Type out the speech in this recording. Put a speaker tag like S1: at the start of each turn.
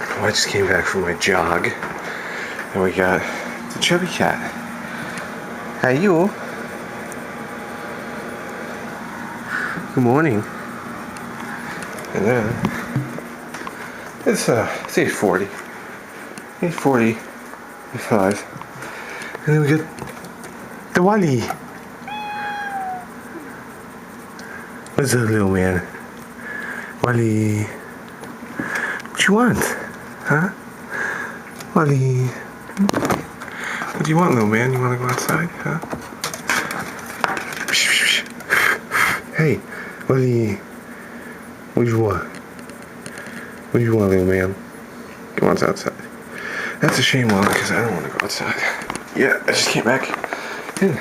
S1: I just came back from my jog, and we got the chubby cat. Hey, you. Good morning. And then it's 8:40, 8:45, and then we get the Wally. What's up, little man? Wally, what you want? Huh? Wally, what do you want, little man? You want to go outside? Huh? Hey, Wally, what do you want? What do you want, little man? He wants outside. That's a shame, Wally, because I don't want to go outside. Yeah, I just came back in.